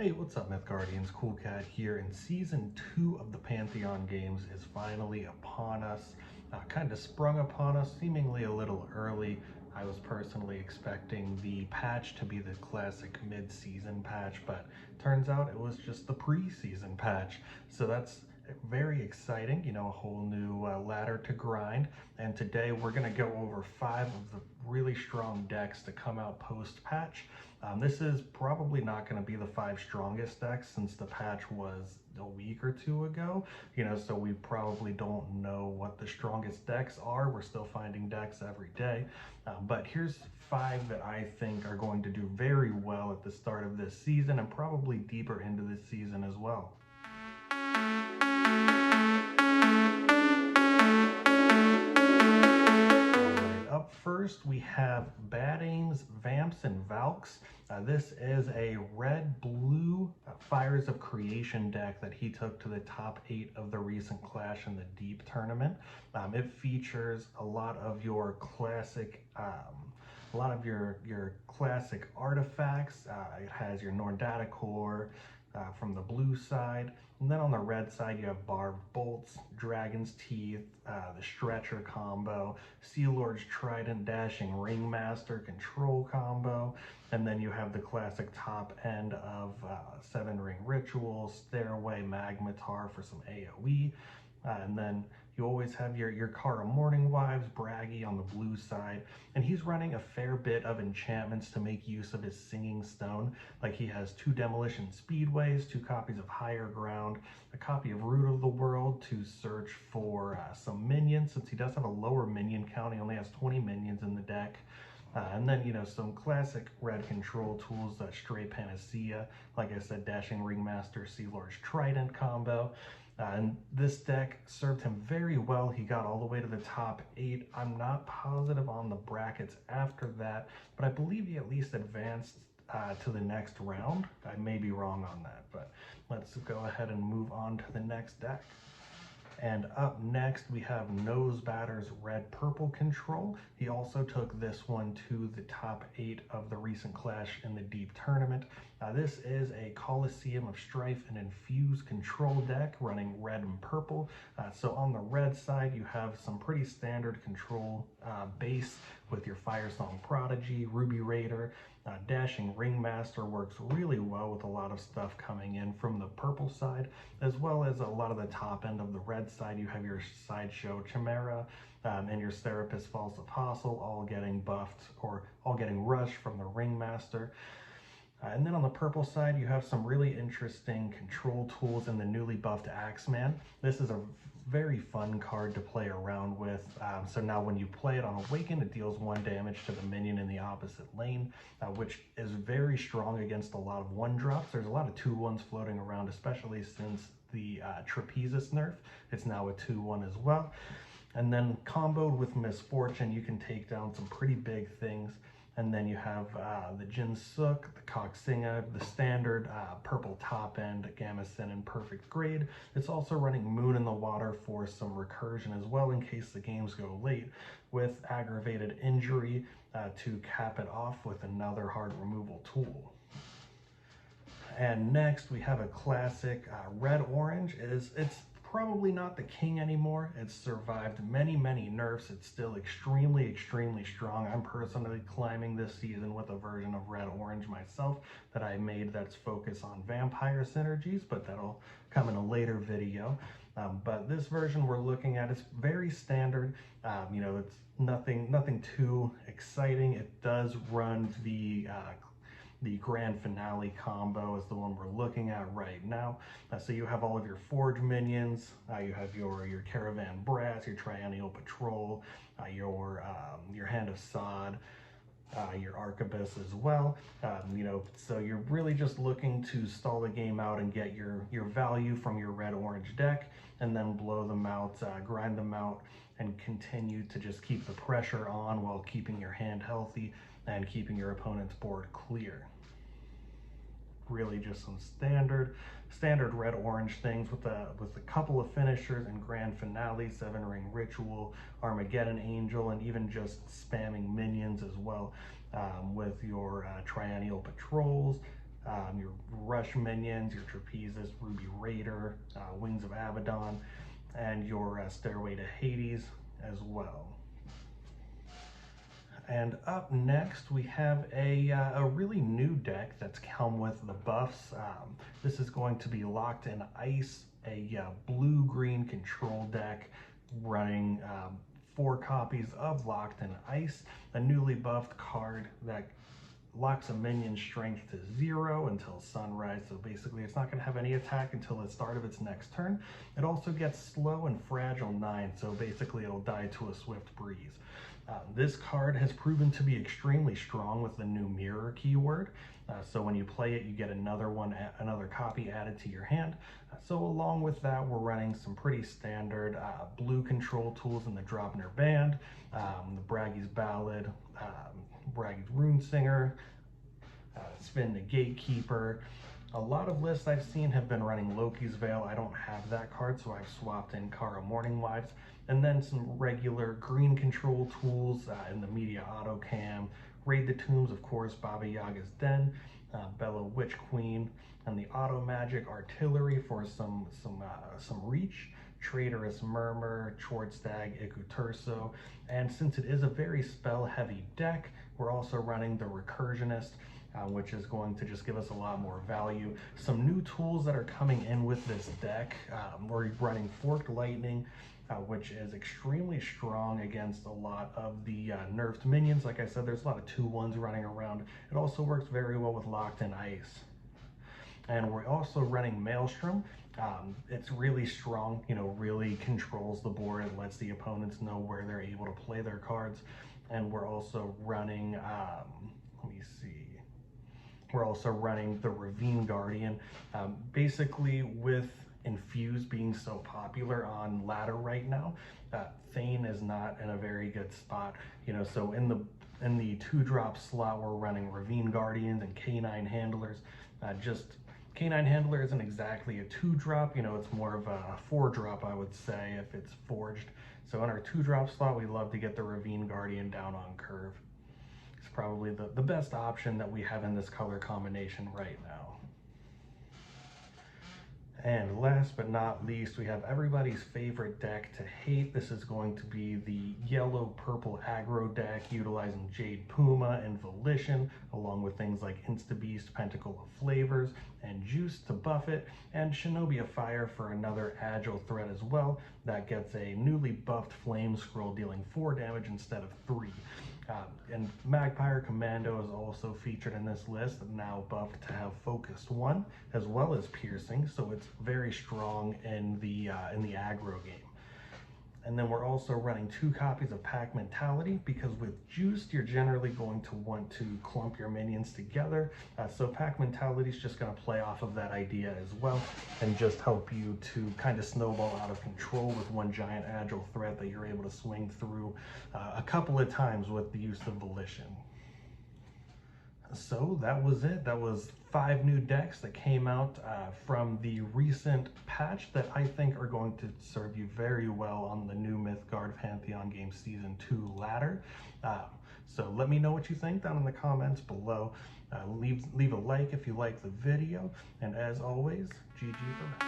Hey, what's up, Mythgardians? Cool Cat here, and Season 2 of the Pantheon games is finally upon us. Kind of sprung upon us, seemingly a little early. I was personally expecting the patch to be the classic mid-season patch, but turns out it was just the pre-season patch. So that's very exciting, you know, a whole new ladder to grind. And today we're going to go over 5 of the really strong decks to come out post-patch. This is probably not going to be the 5 strongest decks since the patch was a week or two ago, you know, so we probably don't know what the strongest decks are. We're still finding decks every day, but here's 5 that I think are going to do very well at the start of this season and probably deeper into this season as well. First, we have BadAmes, Vamps, and Valks. This is a red-blue Fires of Creation deck that he took to the top 8 of the recent Clash in the Deep tournament. It features a lot of your classic classic artifacts. It has your Norn Core from the blue side. And then on the red side, you have Barbed Bolts, Dragon's Teeth, the Stretcher combo, Sea Lord's Trident, Dashing Ringmaster control combo, and then you have the classic top end of 7 Ring Ritual, Stairway, Magmatar for some AoE, and then you always have your Kara Morning Wives, Braggy on the blue side, and he's running a fair bit of enchantments to make use of his Singing Stone. Like he has 2 Demolition Speedways, 2 copies of Higher Ground, a copy of Root of the World to search for some minions, since he does have a lower minion count. He only has 20 minions in the deck. And then, you know, some classic red control tools, Stray Panacea, like I said, Dashing Ringmaster, Sea Lord's Trident combo. And this deck served him very well. He got all the way to the top 8. I'm not positive on the brackets after that, but I believe he at least advanced to the next round. I may be wrong on that, but let's go ahead and move on to the next deck. And up next, we have Nosebatter's red-purple control. He also took this one to the top 8 of the recent Clash in the Deep tournament. This is a Coliseum of Strife and Infuse control deck running red and purple. So on the red side, you have some pretty standard control base with your Firesong Prodigy, Ruby Raider. Dashing Ringmaster works really well with a lot of stuff coming in from the purple side, as well as a lot of the top end of the red side. You have your Sideshow Chimera and your Serapis False Apostle all getting buffed or all getting rushed from the Ringmaster. And then on the purple side, you have some really interesting control tools in the newly buffed Axeman. This is a very fun card to play around with. So now when you play it on Awaken, it deals 1 damage to the minion in the opposite lane, which is very strong against a lot of 1-drops. There's a lot of 2-1s floating around, especially since the Trapezis nerf. It's now a 2-1 as well. And then comboed with Misfortune, you can take down some pretty big things. And then you have the Jin Sook, the Coxinga, the standard purple top end, Gamison, and Perfect Grade. It's also running Moon in the Water for some recursion as well in case the games go late, with Aggravated Injury to cap it off with another hard removal tool. And next we have a classic red-orange. It's probably not the king anymore. It's survived many nerfs. It's still extremely strong. I'm personally climbing this season with a version of red-orange myself that I made that's focused on vampire synergies, but that'll come in a later video. But this version we're looking at is very standard. You know, it's nothing too exciting. It does run the Grand Finale combo is the one we're looking at right now. So you have all of your Forge minions, you have your Caravan Brass, your Triennial Patrol, your Hand of Sod, your Arquebus as well. You know, so you're really just looking to stall the game out and get your value from your red-orange deck, and then blow them out, grind them out, and continue to just keep the pressure on while keeping your hand healthy and keeping your opponent's board clear. Really just some standard red-orange things with a couple of finishers in Grand Finale, 7 Ring Ritual, Armageddon Angel, and even just spamming minions as well with your Triennial Patrols, your Rush minions, your Trapezes, Ruby Raider, Wings of Abaddon, and your Stairway to Hades as well. And up next, we have a really new deck that's come with the buffs. This is going to be Locked in Ice, a blue-green control deck running 4 copies of Locked in Ice, a newly buffed card that locks a minion's strength to 0 until sunrise. So basically it's not going to have any attack until the start of its next turn. It also gets slow and fragile 9, so basically it'll die to a swift breeze. This card has proven to be extremely strong with the new mirror keyword. So when you play it, you get another copy added to your hand. So along with that, we're running some pretty standard blue control tools in the Dropner Band, the Braggy's Ballad, Braggy's Runesinger, Spin the Gatekeeper. A lot of lists I've seen have been running Loki's Veil. I don't have that card, so I've swapped in Kara Morning Wives. And then some regular green control tools in the Media Auto Cam, Raid the Tombs, of course, Baba Yaga's Den, Bella Witch Queen, and the Auto Magic Artillery for some reach, Traitorous Murmur, Schwartzstag, Ikuturso. And since it is a very spell-heavy deck, we're also running the Recursionist, which is going to just give us a lot more value. Some new tools that are coming in with this deck. We're running Forked Lightning, which is extremely strong against a lot of the nerfed minions. Like I said, there's a lot of 2/1s running around. It also works very well with Locked in Ice. And we're also running Maelstrom. It's really strong, really controls the board. It lets the opponents know where they're able to play their cards. And we're also running, let me see. We're also running the Ravine Guardian. Basically, with Infuse being so popular on ladder right now, Thane is not in a very good spot. So in the 2-drop slot, we're running Ravine Guardians and Canine Handlers. Canine Handler isn't exactly a 2-drop, it's more of a 4-drop, I would say, if it's forged. So in our 2-drop slot, we love to get the Ravine Guardian down on curve. It's probably the best option that we have in this color combination right now. And last but not least, we have everybody's favorite deck to hate. This is going to be the yellow-purple aggro deck utilizing Jade Puma and Volition, along with things like Instabeast, Pentacle of Flavors, and Juice to buff it, and Shinobi of Fire for another agile threat as well. That gets a newly buffed Flame Scroll dealing 4 damage instead of 3. And Magpire Commando is also featured in this list, now buffed to have Focused 1 as well as Piercing, so it's very strong in the aggro game. And then we're also running 2 copies of Pack Mentality, because with Juiced, you're generally going to want to clump your minions together. So Pack Mentality is just going to play off of that idea as well, and just help you to kind of snowball out of control with one giant agile threat that you're able to swing through a couple of times with the use of Volition. So that was it. That was 5 new decks that came out from the recent patch that I think are going to serve you very well on the new Mythgard Pantheon Game Season 2 ladder. So let me know what you think down in the comments below. Leave a like if you like the video, and as always, GG for